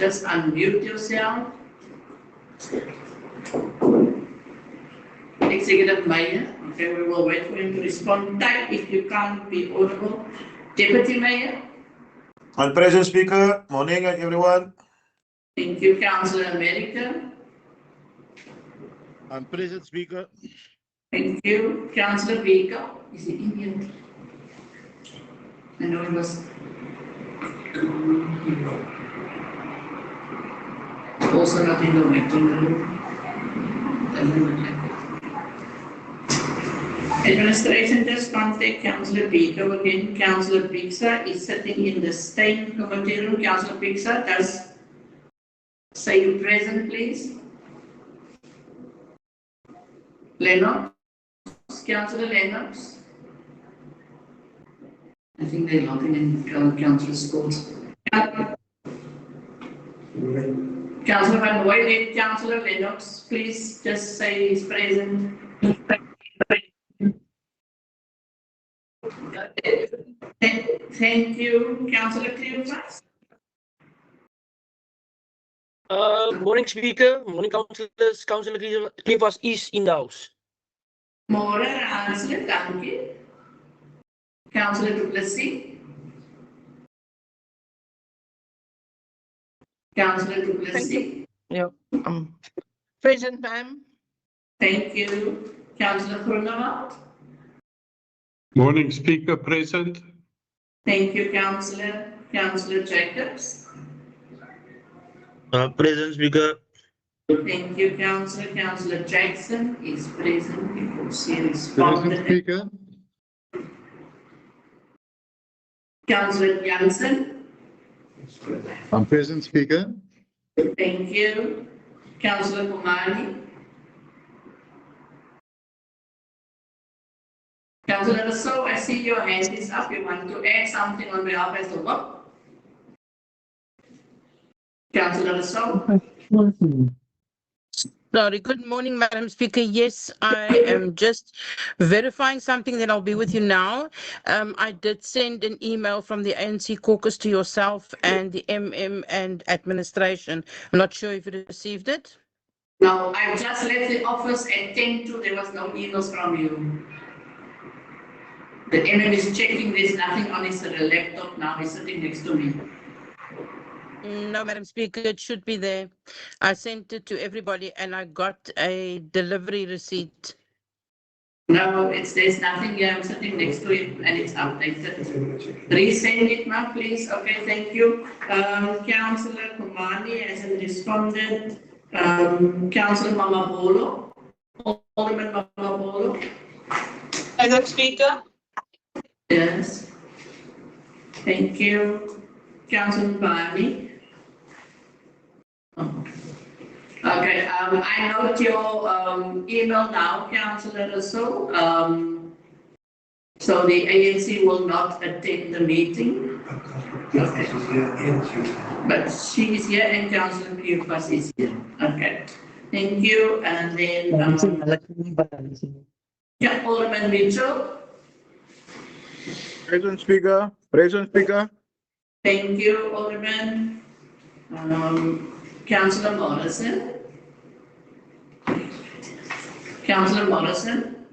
just unmute yourself. Executive Mayor, okay, we will wait for him to respond. Type if you can't be audible. Deputy Mayor. I'm present, Speaker. Morning, everyone. Thank you, Councillor America. I'm present, Speaker. Thank you, Councillor Baker. Is he in here? I know he was. Also not in the waiting room. Administration just contact Councillor Baker again. Councillor Pixa is sitting in the Steyn committee room. Councillor Pixa, does say you present, please. Lennox, Councillor Lennox. I think they're logging in Councillor Schools. Councillor Van Hoy, Councillor Lennox, please just say he's present. Thank you, Councillor Cleophas. Morning, Speaker. Morning, councillors. Councillor Cleophas is in the house. Morning, Councillor, thank you. Councillor du Plessis. Councillor du Plessis. Yeah. Present, ma'am. Thank you. Councillor Groenewald. Morning, Speaker, present. Thank you, Councillor. Councillor Jacobs. Present, Speaker. Thank you, Councillor. Councillor Jackson is present because he Present, responded. Speaker. Councillor Jansen. I'm present, Speaker. Thank you. Councillor Komani. Councillor Rousseau, I see your hand is up. You want to add something on behalf of the work? Councillor Rousseau. Sorry. Good morning, Madam Speaker. Yes, I am just verifying something that I'll be with you now. I did send an email from the ANC caucus to yourself and the MM and administration. I'm not sure if you received it. No, I just left the office at 10 to. There was no emails from you. The MM is checking. There's nothing on his laptop now. He's sitting next to me. No, Madam Speaker, it should be there. I sent it to everybody and I got a delivery receipt. No, there's nothing here. I'm sitting next to it and it's updated. Resend it now, please. Okay, thank you. Councillor Komani hasn't responded. Councillor Mamabolo. Alderman Mamabolo. Madam Speaker. Yes. Thank you. Councillor Bani. Okay, I note your email now, Councillor Rousseau. So the ANC will not attend the meeting. Okay. But she is here and Councillor Cleophas is here. Okay. Thank you. And then yeah, Alderman Mitchell. Present, Speaker. Present, Speaker. Thank you, Alderman. Councillor Morrison. Councillor Morrison.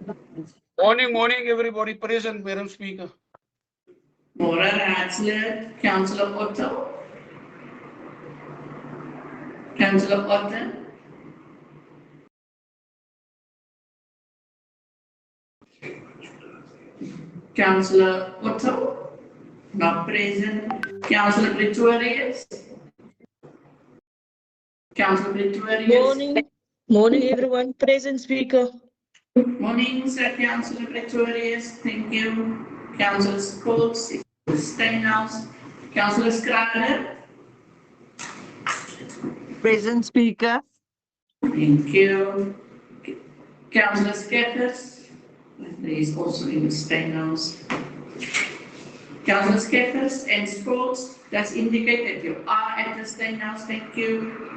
Morning, everybody present, Madam Speaker. Mora Ratzler. Councillor Otto. Councillor Otto. Councillor Otto. Not present. Councillor Pretorius. Councillor Pretorius. Morning, everyone. Present, Speaker. Morning, Sir Councillor Pretorius. Thank you. Councillor Schultz, Steinhaus. Councillor Schrader. Present, Speaker. Thank you. Councillor Skeppers. He is also in the Steinhaus. Councillor Skeppers and Schultz. That's indicate that you are at the Steinhaus. Thank you.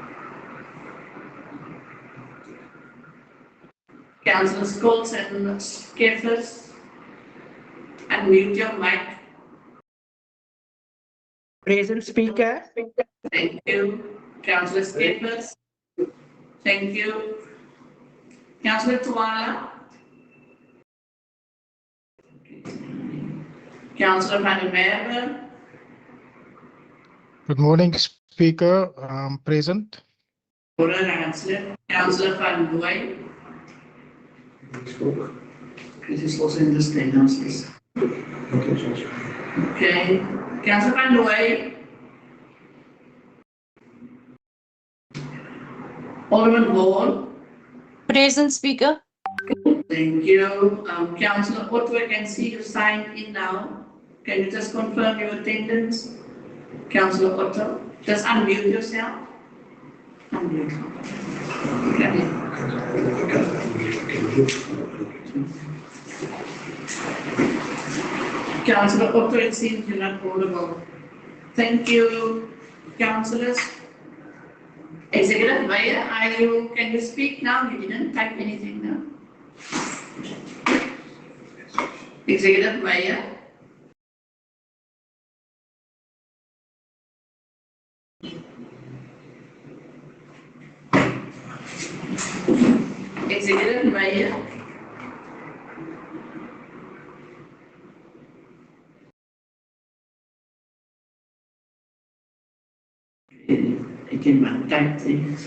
Councillor Schultz and Skeppers. Unmute your mic. Present, Speaker. Thank you. Councillor Skeppers. Thank you. Councillor Tuala. Councillor Van der Merwe. Good morning, Speaker. Present. Councillor Van Looy. This is also in the state houses. Okay. Councillor Van Looy. Alderman Hall. Present Speaker. Thank you. Councillor Otto, I can see you signed in now. Can you just confirm your attendance? Councillor Otto, just unmute yourself. Unmute. Okay. Councillor Otto, it seems you're not audible. Thank you, councillors. Executive Mayor, can you speak now? You didn't type anything now. Executive Mayor. Executive Mayor. I can type things.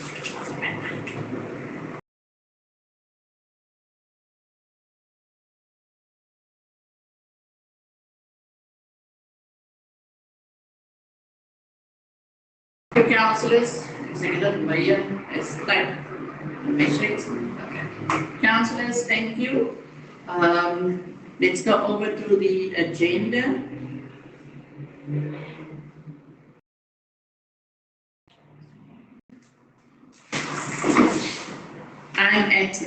Councillors, Executive Mayor has typed the message. Okay. Councillors, thank you. Let's go over to the agenda. I'm at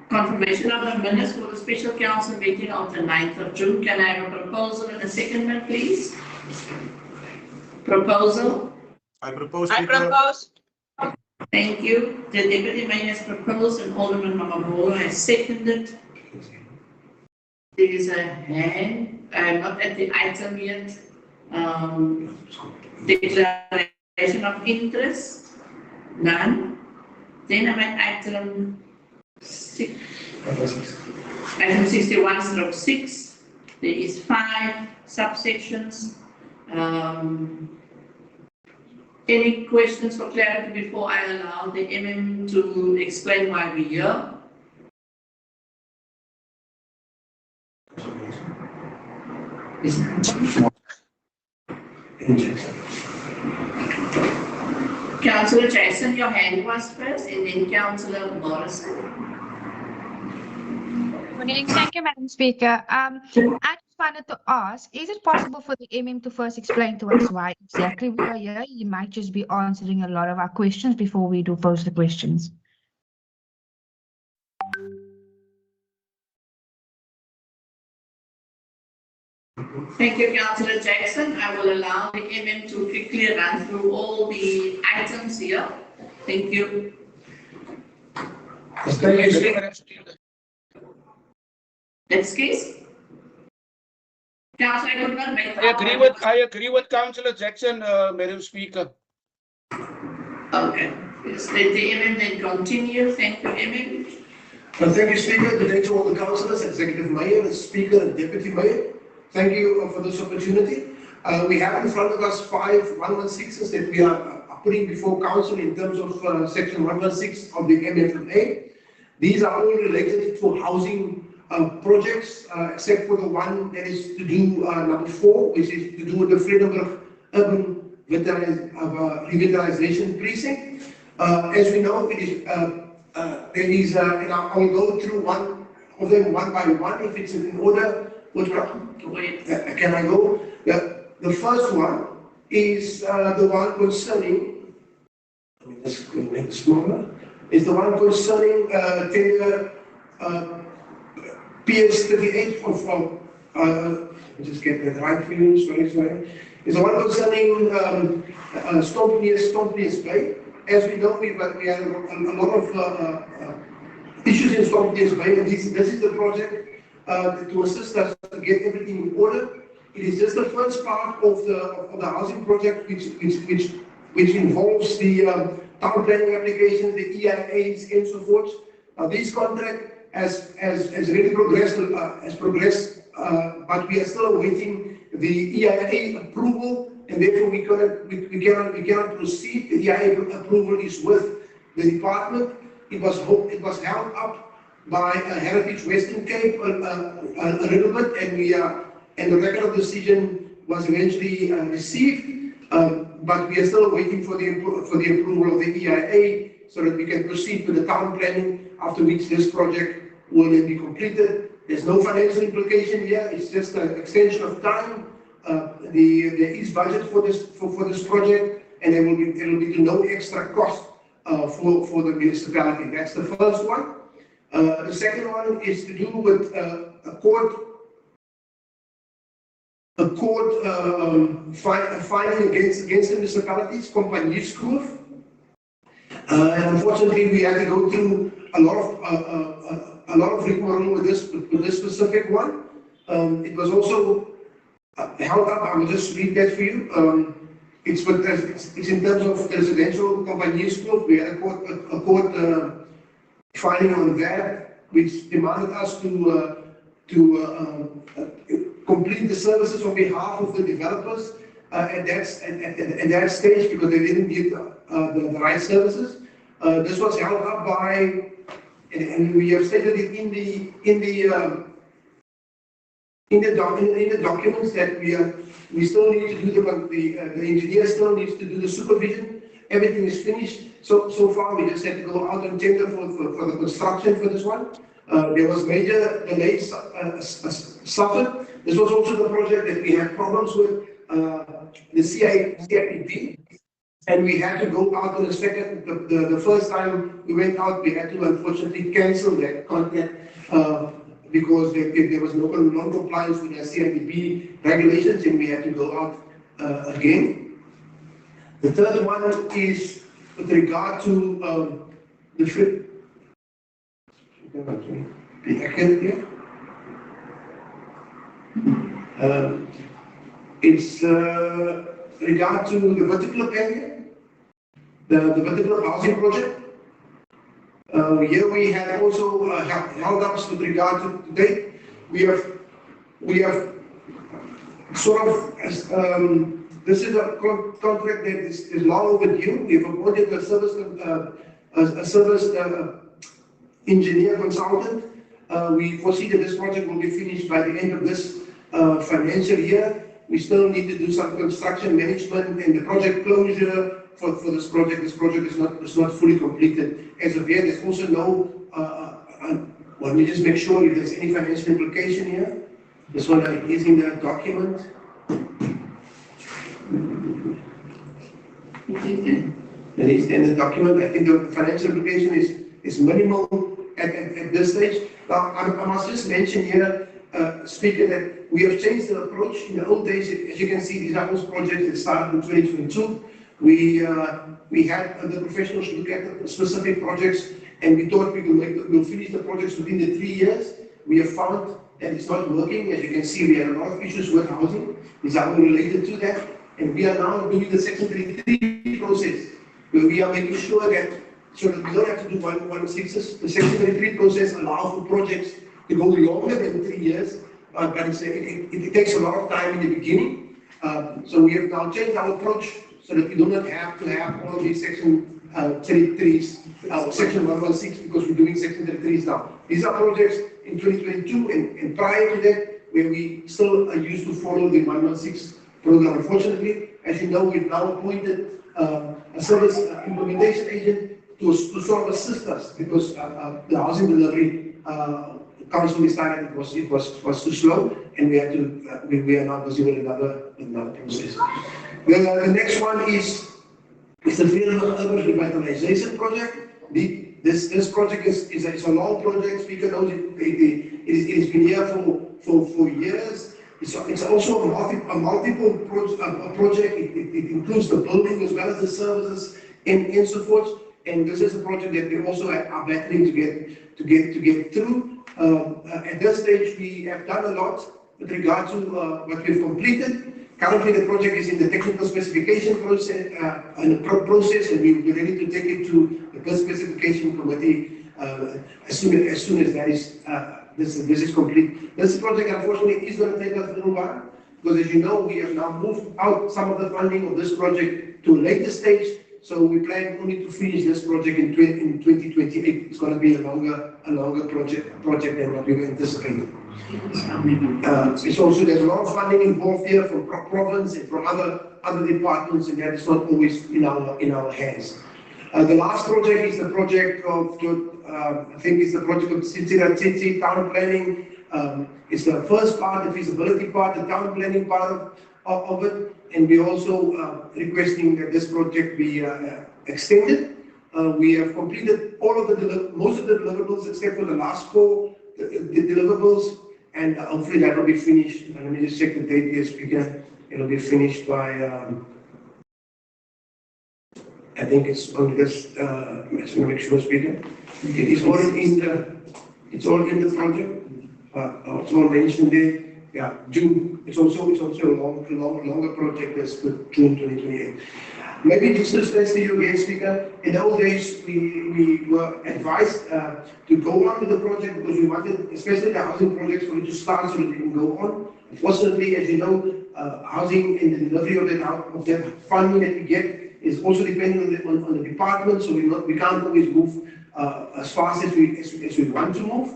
confirmation of the minutes for the special council meeting of the 9th of June. Can I have a proposal and a secondment, please? Proposal. I propose, I Speaker. propose. Thank you. The Deputy Mayor has proposed and Alderman Mamabolo has seconded. There is a hand, not at the item yet. Declaration of interest, none. Then I'm at item 6, item 61/6. There is 5 subsections. Any questions for clarity before I allow the MM to explain why we're here? Councillor Jason, your hand was first, and then Councillor Morrison. Good evening. Thank you, Madam Speaker. I just wanted to ask, is it possible for the MM to first explain to us why exactly we are here? He might just be answering a lot of our questions before we do pose the questions. Thank you, Councillor Jackson. I will allow the MM to quickly run through all the items here. Thank you. Next case. Councillor, I could not make. I agree with Councillor Jackson, Madam Speaker. Okay. Yes, let the MM then continue. Thank you, MM. Thank you, Speaker. Good day to all the councillors, Executive Mayor, the Speaker, and Deputy Mayor. Thank you for this opportunity. We have in front of us 5 116s that we are putting before council in terms of section 116 of the MFMA. These are all related to housing projects, except for the one that is to do number 4, which is to do with the Vredenburg Urban Revitalization Precinct. As we know, it is, there is, and I will go through one of them one by one if it's in order. Can I go? The first one is the one concerning, let me just make it smaller, is the one concerning tender PS38 of, let me just get that right for you, sorry. Is the one concerning Stompnius Bay. As we know, we had a lot of issues in Stompnius Bay, and this is the project to assist us to get everything in order. It is just the first part of the housing project which which involves the town planning applications, the EIAs, and so forth. Now, this contract has really progressed, but we are still awaiting the EIA approval, and therefore we cannot proceed. The EIA approval is with the department. It was held up by Heritage Western Cape a little bit, and the record of decision was eventually received, but we are still waiting for the approval of the EIA so that we can proceed with the town planning, after which this project will then be completed. There's no financial implication here, it's just an extension of time. There is budget for this project, and there will be no extra cost for the municipality. That's the first one. The second one is to do with a court filing against the municipalities, Compagnieskloof. And unfortunately, we had to go through a lot of rigmarole with this specific one. It was also held up. I will just read that for you. It's in terms of residential Compagnieskloof. We had a court filing on that, which demanded us to complete the services on behalf of the developers at that stage, because they didn't get the right services. This was held up by, and we have stated it in the documents that we still need to do the engineer still needs to do the supervision. Everything is finished. So far, we just had to go out and tender for the construction for this one. There was major delays suffered. This was also the project that we had problems with the CIPP, and we had to go out on the second. The first time we went out, we had to unfortunately cancel that contract because there was no non-compliance with the CIPP regulations, and we had to go out again. The third one is with regard to the it's regard to the vertical area, the vertical housing project. Here we have also held ups with regard to date. We have sort of this is a contract that is long overdue. We have appointed a service engineer consultant. We foresee that this project will be finished by the end of this financial year. We still need to do some construction management and the project closure for this project. This project is not fully completed as of yet. There's also no, let me just make sure if there's any financial implication here. This one is in the document. That is in the document. I think the financial implication is minimal at this stage. Now, I must just mention here, Speaker, that we have changed the approach. In the old days, as you can see, these are all projects that started in 2022. We had the professionals look at the specific projects, and we thought we'll finish the projects within the 3 years. We have found that it's not working. As you can see, we have a lot of issues with housing. These are all related to that. And we are now doing the Section 33 process, where we are making sure that so that we don't have to do 116s. The Section 33 process allows for projects to go longer than 3 years, but it takes a lot of time in the beginning. So we have now changed our approach so that we do not have to have all of these Section 33s, Section 116, because we're doing Section 33s now. These are projects in 2022 and prior to that, where we still are used to follow the 116 program. Unfortunately, as you know, we've now appointed a service implementation agent to sort of assist us, because the housing delivery council decided it was too slow, and we had to we are now busy with another process. The next one is the field urban revitalization project. This project is a long project. Speaker knows it has been here for years. It's also a multiple project. It includes the building as well as the services and so forth. And this is a project that we also are battling to get through. At this stage, we have done a lot with regard to what we've completed. Currently, the project is in the technical specification process, and we will be ready to take it to the bid specification committee as soon as that is this is complete. This project, unfortunately, is going to take us a little while because, as you know, we have now moved out some of the funding of this project to a later stage. So we plan only to finish this project in 2028. It's going to be a longer project than what we were anticipating. It's also, there's a lot of funding involved here from province and from other departments, and that is not always in our hands. The last project is the project of, I think it's the project of City town planning. It's the first part, the feasibility part, the town planning part of it, and we're also requesting that this project be extended. We have completed most of the deliverables except for the last 4 deliverables, and hopefully that will be finished. Let me just check the date here, Speaker. It'll be finished by, I think it's on this, let's make sure, Speaker. It is all in the project. It's all mentioned there. Yeah, June. It's also a longer project as for June 2028. Maybe just to stress to you again, Speaker, in those days we were advised to go on with the project because we wanted, especially the housing projects, for it to start so that we can go on. Unfortunately, as you know, housing and the delivery of that funding that we get is also dependent on the department, so we can't always move as fast as we want to move.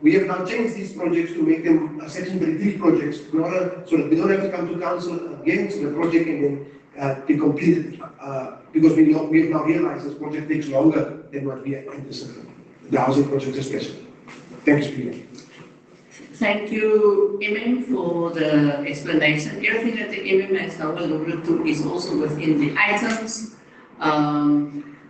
We have now changed these projects to make them Section 33 projects in order so that we don't have to come to council again so the project can then be completed because we have now realized this project takes longer than what we anticipated, the housing projects especially. Thank you, Speaker. Thank you, MM, for the explanation. Everything that the MM has now alluded to is also within the items.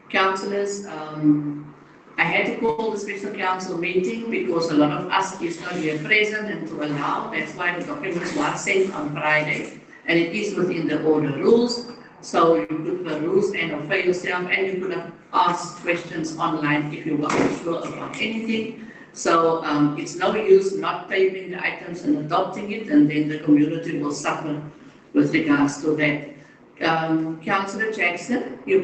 Councillors, I had to call the special council meeting because a lot of us is not here present and to allow. That's why the documents were sent on Friday, and it is within the order rules. So you could peruse and offer yourself, and you could have asked questions online if you were unsure about anything. So it's no use not tabling the items and adopting it, and then the community will suffer with regards to that. Councillor Jackson, you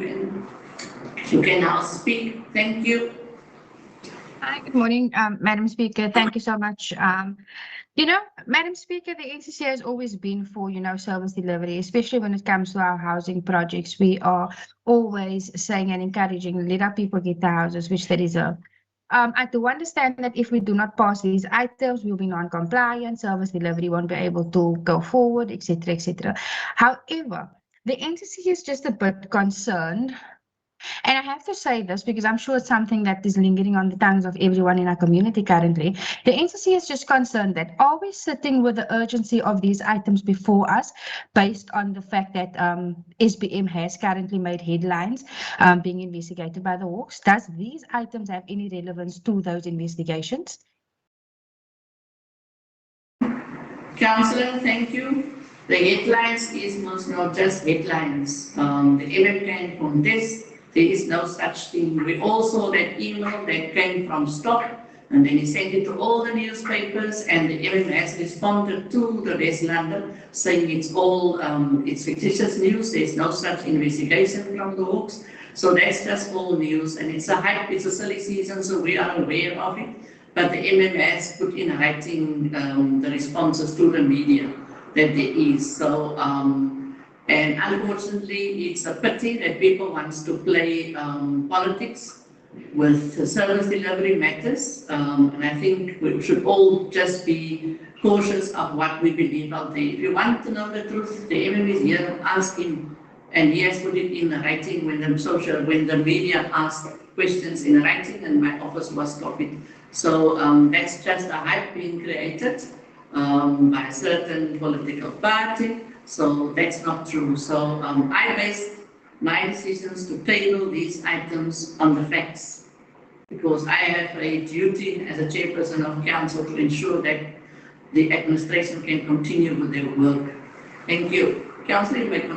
can now speak. Thank you. Hi, good morning, Madam Speaker. Thank you so much. Madam Speaker, the NCC has always been for, service delivery, especially when it comes to our housing projects. We are always saying and encouraging, let our people get the houses which they deserve. I do understand that if we do not pass these items, we'll be non-compliant, service delivery won't be able to go forward, etc., etc. However, the NCC is just a bit concerned. And I have to say this because I'm sure it's something that is lingering on the tongues of everyone in our community currently. The NCC is just concerned that are we sitting with the urgency of these items before us based on the fact that SBM has currently made headlines being investigated by the Hawks? Does these items have any relevance to those investigations? Councillor, thank you. The headlines is not just headlines. The MM can contest. There is no such thing. We all saw that email that came from Stock, and then he sent it to all the newspapers, and the MM has responded to the West London saying it's all it's fictitious news. There's no such investigation from the Hawks. So that's just all news, and it's a hype. It's a silly season, so we are aware of it. But the MM has put in writing the responses to the media that there is. So. And unfortunately, it's a pity that people want to play politics with service delivery matters. And I think we should all just be cautious of what we believe out there. If you want to know the truth, the MM is here, ask him. And he has put it in writing when the media asked questions in writing, and my office was copied. So that's just a hype being created by a certain political party. So that's not true. So I based my decisions to table these items on the facts because I have a duty as a chairperson of council to ensure that the administration can continue with their work. Thank you. Councillor,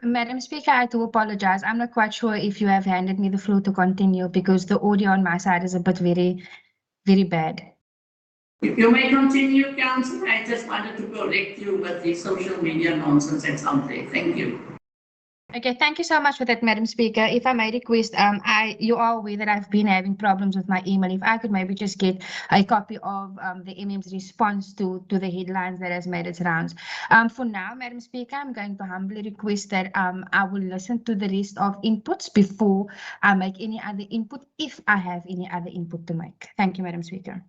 Madam Speaker, I do apologize. I'm not quite sure if you have handed me the floor to continue because the audio on my side is a bit very, very bad. You may continue, Councillor. I just wanted to correct you with the social media nonsense that's out there. Thank you. Okay, thank you so much for that, Madam Speaker. If I may request, you are aware that I've been having problems with my email. If I could maybe just get a copy of the MM's response to the headlines that has made its rounds. For now, Madam Speaker, I'm going to humbly request that I will listen to the rest of inputs before I make any other input, if I have any other input to make. Thank you, Madam Speaker.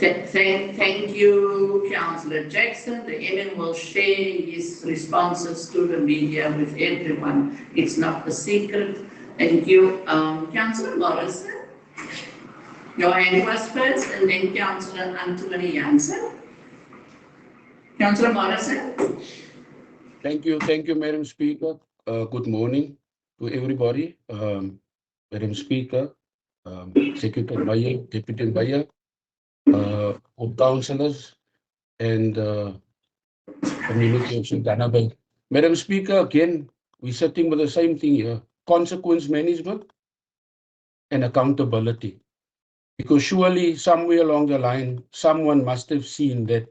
Thank you, Councillor Jackson. The MM will share his responses to the media with everyone. It's not a secret. Thank you. Councillor Morrison, your hand was first, and then Councillor Anthony Jansen. Councillor Morrison. Thank you, Madam Speaker. Good morning to everybody. Madam Speaker, Secretary Meyer, Deputy Meyer, all councillors and community of Sultana Bay. Madam Speaker, again, we're sitting with the same thing here: consequence management and accountability. Because surely somewhere along the line, someone must have seen that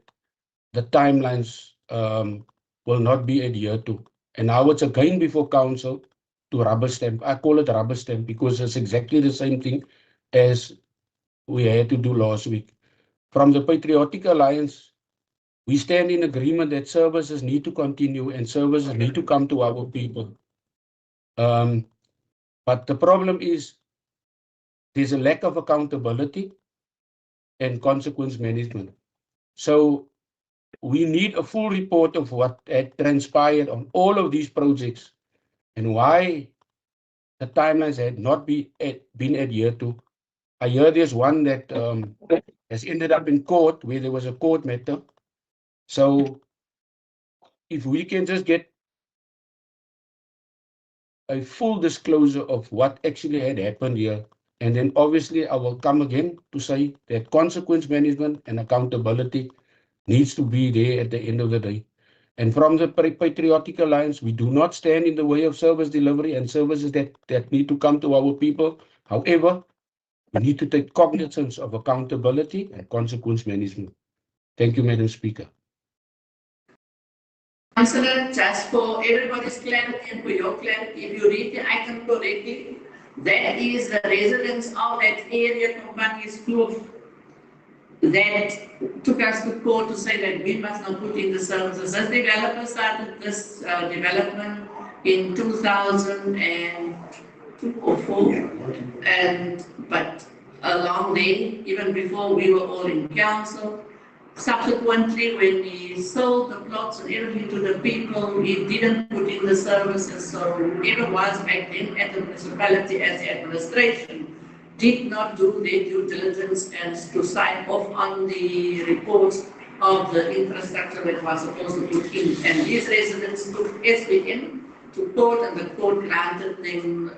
the timelines will not be adhered to. And now it's again before council to rubber stamp. I call it rubber stamp because it's exactly the same thing as we had to do last week. From the Patriotic Alliance, we stand in agreement that services need to continue and services need to come to our people. But the problem is there's a lack of accountability and consequence management. So we need a full report of what had transpired on all of these projects and why the timelines had not been adhered to. I hear there's one that has ended up in court where there was a court matter. So if we can just get a full disclosure of what actually had happened here, and then obviously I will come again to say that consequence management and accountability needs to be there at the end of the day. And from the Patriotic Alliance, we do not stand in the way of service delivery and services that need to come to our people. However, we need to take cognizance of accountability and consequence management. Thank you, Madam Speaker. Councillor, just for everybody's clarity and for your clarity, if you read the item correctly, that is the residents of that area, companies, Kloof, that took us to court to say that we must not put in the services. This developer started this development in 2002 or 4, but along there, even before we were all in council. Subsequently, when he sold the plots and everything to the people, he didn't put in the services. So whoever was back then at the municipality as the administration did not do their due diligence and to sign off on the reports of the infrastructure that was supposed to put in. And these residents took SBN to court, and the court granted them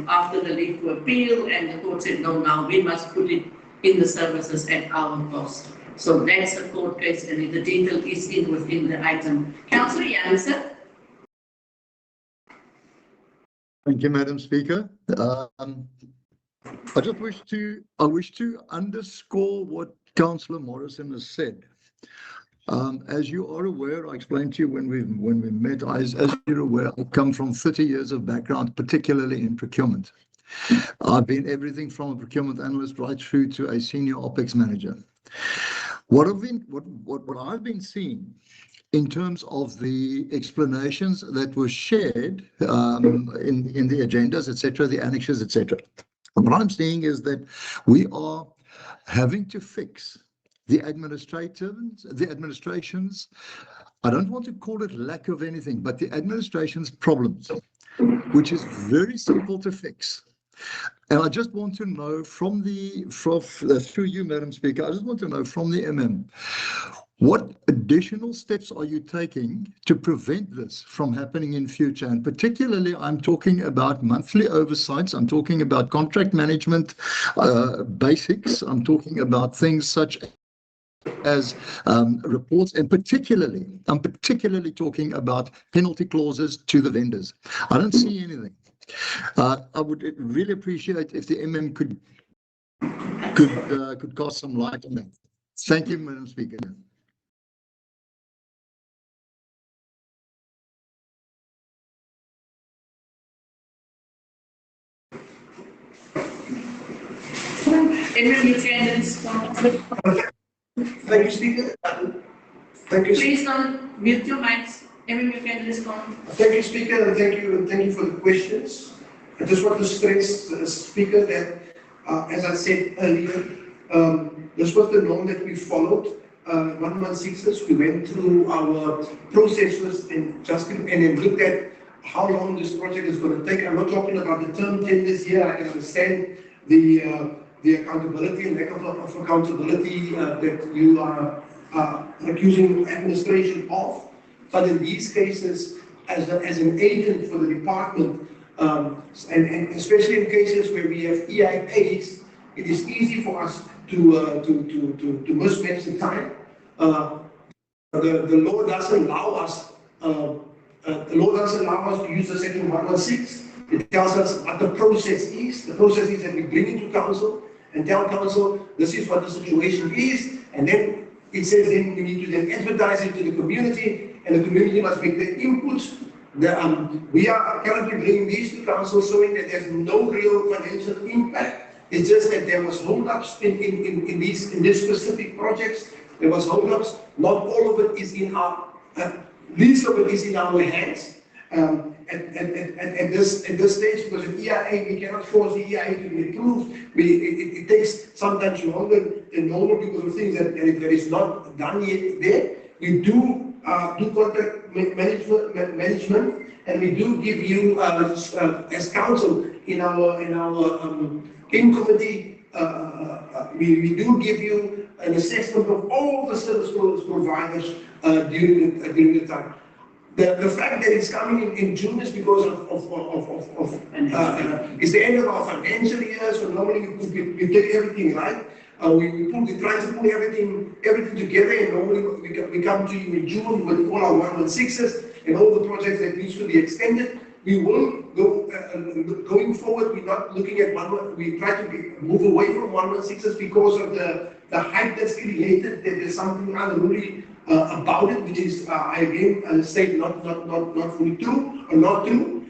after the leave to appeal, and the court said, no, now we must put it in the services at our cost. So that's a court case, and the detail is within the item. Councillor Jansen. Thank you, Madam Speaker. I wish to underscore what Councillor Morrison has said. As you are aware, I explained to you when we met, as you're aware, I come from 30 years of background, particularly in procurement. I've been everything from a procurement analyst right through to a senior OPEX manager. What I've been seeing in terms of the explanations that were shared in the agendas, etc., the annexes, etc., what I'm seeing is that we are having to fix the administration's, I don't want to call it lack of anything, but the administration's problems, which is very simple to fix. And I just want to know through you, Madam Speaker, I just want to know from the MM, what additional steps are you taking to prevent this from happening in future? And particularly, I'm talking about monthly oversights. I'm talking about contract management basics. I'm talking about things such as reports, and I'm particularly talking about penalty clauses to the vendors. I don't see anything. I would really appreciate if the MM could could cast some light on that. Thank you, Madam Speaker. Edwin, you can respond. Thank you, Speaker. Thank you. Please don't mute your mics. Edwin, you can respond. Thank you, Speaker, and thank you for the questions. I just want to stress, Speaker, that as I said earlier, this was the norm that we followed. 116s, we went through our processes and then looked at how long this project is going to take. I'm not talking about the term tenders here. I can understand the accountability and lack of accountability that you are accusing administration of. But in these cases, as an agent for the department, and especially in cases where we have EIAs, it is easy for us to mismatch the time. The law doesn't allow us. The law doesn't allow us to use the section 116. It tells us what the process is. The process is that we bring it to council and tell council this is what the situation is, and then it says then we need to then advertise it to the community, and the community must make their inputs. We are currently bringing these to council, showing that there's no real financial impact. It's just that there was holdups in these specific projects. There was holdups. Not all of it is in our, least of it is in our hands. At this stage, because an EIA, we cannot force the EIA to be approved. It takes sometimes longer than normal because of things that is not done yet there. We do contact management, and we do give you as council in our in-committee, we do give you an assessment of all the service providers during the time. The fact that it's coming in June is because it's the end of our financial year, so normally we take everything right. We try to pull everything together, and normally we come to you in June with all our 116s and all the projects that needs to be extended. We will go going forward. We're not looking at we try to move away from 116s because of the hype that's created. That there's something unruly about it, which is I again say not fully true or not true.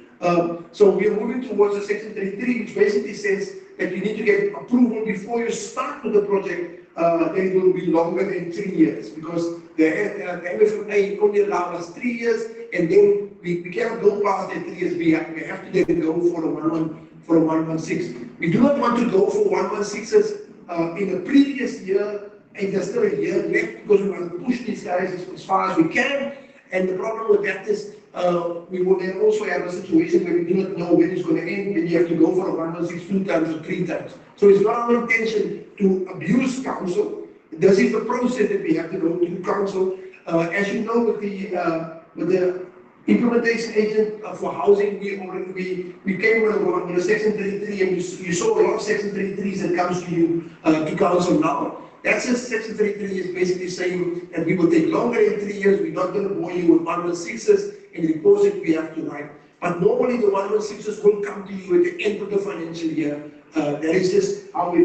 So we are moving towards the section 33, which basically says that you need to get approval before you start with the project. Then it will be longer than 3 years because the MFMA only allows us 3 years, and then we cannot go past that 3 years. We have to then go for a 116. We do not want to go for 116s in the previous year, and there's still a year left because we want to push these guys as far as we can. And the problem with that is we will then also have a situation where we do not know when it's going to end, and you have to go for a 116 2 times or 3 times. So it's not our intention to abuse council. This is the process that we have to go to council. As you know, with the implementation agent for housing, we came with a section 33, and you saw a lot of section 33s that comes to you to council now. That's a section 33 is basically saying that we will take longer than 3 years. We're not going to bore you with 116s and reports that we have to write. But normally the 116s will come to you at the end of the financial year. That is just how we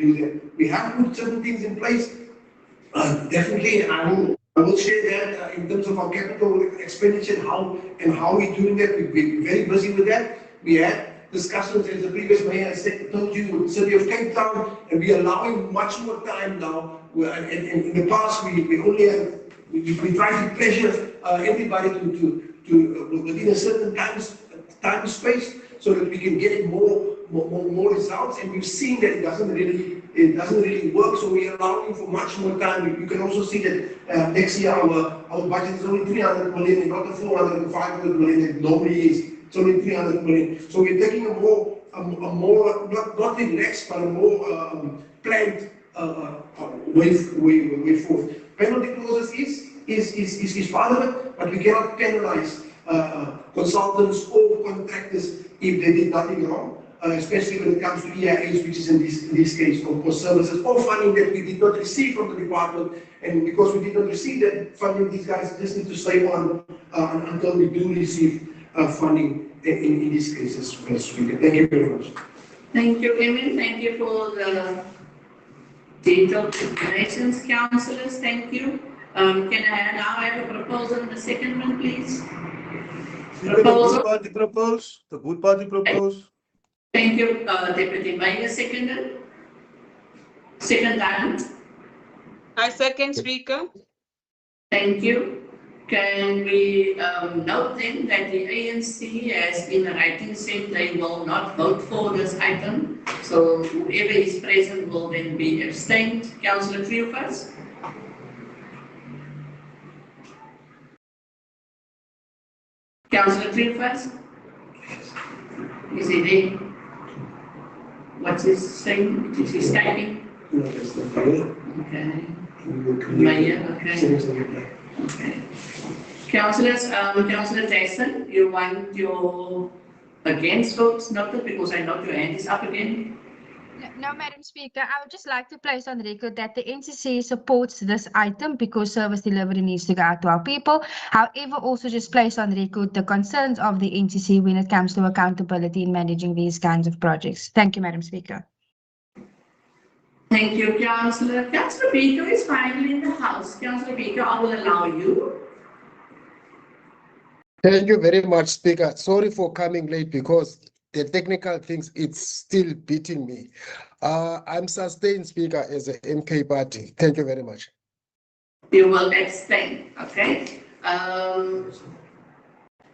do that. We have put certain things in place. Definitely, I will share that in terms of our capital expenditure and how we're doing that. We're very busy with that. We had discussions, as the previous mayor told you, with the city of Cape Town, and we are allowing much more time now. And in the past, we only have, we try to pressure everybody to within a certain time space so that we can get more results. And we've seen that it doesn't really work. So we are allowing for much more time. You can also see that next year our budget is only 300 million and not the 400 and 500 million it normally is. It's only 300 million. So we're taking a more not relaxed, but a more planned way forward. Penalty clauses is part of it, but we cannot penalize consultants or contractors if they did nothing wrong, especially when it comes to EIAs, which is in this case for services or funding that we did not receive from the department. And because we did not receive that funding, these guys just need to stay on until we do receive funding in these cases. Thank you very much. Thank you, Emin. Thank you for the detailed explanations, councillors. Thank you. Can I now have a proposal in the second one, please? Speaker, the good party propose. The good party propose. Thank you, Deputy Mayor. Seconded. Second time. I second, Speaker. Thank you. Can we note then that the ANC has in writing said they will not vote for this item. So whoever is present will then be abstained. Councillor Cleophas. Councillor Cleophas. Is he there? What's he saying? Is he typing? No, that's the mayor. Okay. Mayor, okay. Okay. Councillors, Councillor Jackson, you want your against votes noted because I note your hand is up again. No, Madam Speaker, I would just like to place on record that the NCC supports this item because service delivery needs to go out to our people. However, also just place on record the concerns of the NCC when it comes to accountability in managing these kinds of projects. Thank you, Madam Speaker. Thank you, Councillor. Councillor Baker is finally in the house. Councillor Baker, I will allow you. Thank you very much, Speaker. Sorry for coming late because the technical things, it's still beating me. I'm sustained, Speaker, as a MK party. Thank you very much. You will abstain, okay?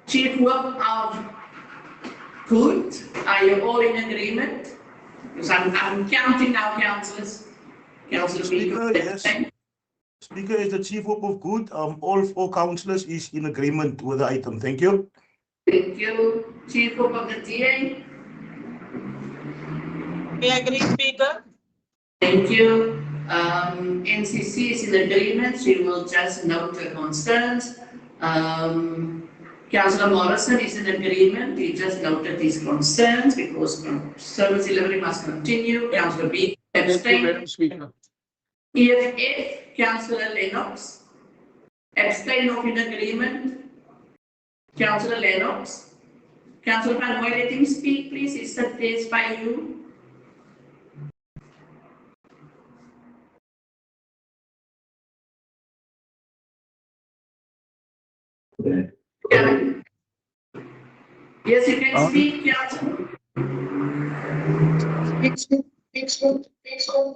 Chief Whip of Good, are you all in agreement? Because I'm counting now, councillors. Councillor Speaker, Baker, yes. abstain. Speaker is the chief whip of good. All four councillors is in agreement with the item. Thank you. Thank you. Chief Whip of the DA. I agree, Speaker. Thank you. NCC is in agreement. She will just note her concerns. Councillor Morrison is in agreement. He just noted his concerns because service delivery must continue. Councillor B Thank you, abstain. Madam Speaker. EFF, Councillor Lennox. Abstain of in agreement. Councillor Lennox. Councillor Van Hoy, let him speak, please. Is that this by you? Yeah. Yes, you can speak, Councillor.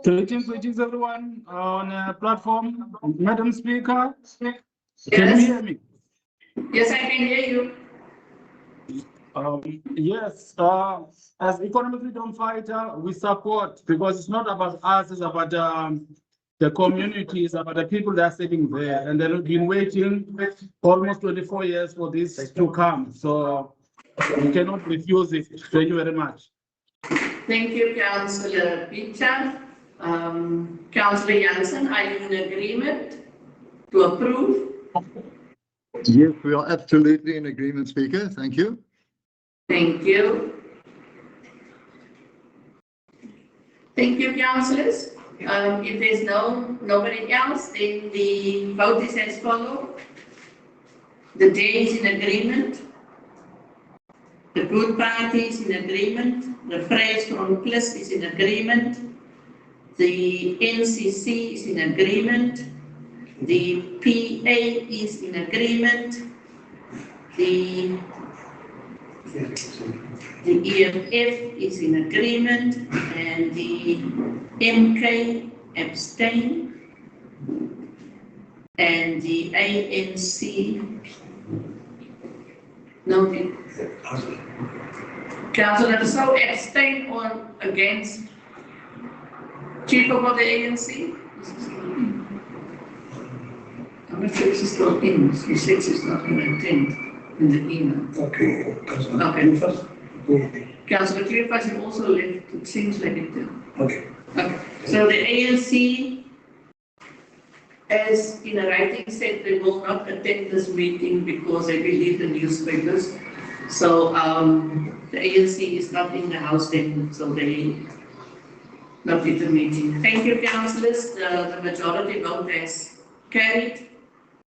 Greetings, everyone on platform. Madam Speaker, can Yes. you hear me? Yes, I can hear you. Yes, as economic freedom fighter, we support because it's not about us, it's about the communities, about the people that are sitting there, and they've been waiting almost 24 years for this to come. So we cannot refuse it. Thank you very much. Thank you, Councillor Picha. Councillor Jansen, are you in agreement to approve? Yes, we are absolutely in agreement, Speaker. Thank you. Thank you. Thank you, councillors. If there's nobody else, then the vote is as follows. The day is in agreement. The Good Party is in agreement. The Phrase from Plus is in agreement. The NCC is in agreement. The PA is in agreement. The EFF is in agreement, and the MK abstain, and the ANC no. Councillor So abstain or against? Chief of the ANC? I'm not sure if she's still in. She said she's not going to attend in the email. Okay. Okay. Councillor Cleophas has also left. It seems like it did. Okay. Okay. So the ANC, as in a writing, said they will not attend this meeting because they believe the newspapers. So the ANC is not in the house then, so they not in the meeting. Thank you, councillors. The majority vote has carried.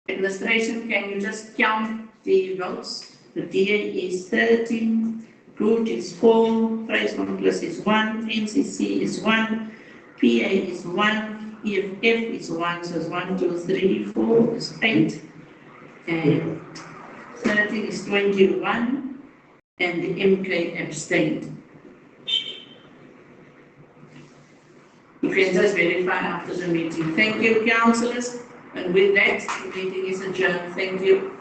Administration, can you just count the votes? The DA is 13, Good is 4, Praise One Plus is 1, NCC is 1, PA is 1, EFF is 1, so it's 1, 2, 3, 4 is 8, and 30 is 21, and the MK abstained. You can just verify after the meeting. Thank you, councillors. And with that, the meeting is adjourned. Thank you.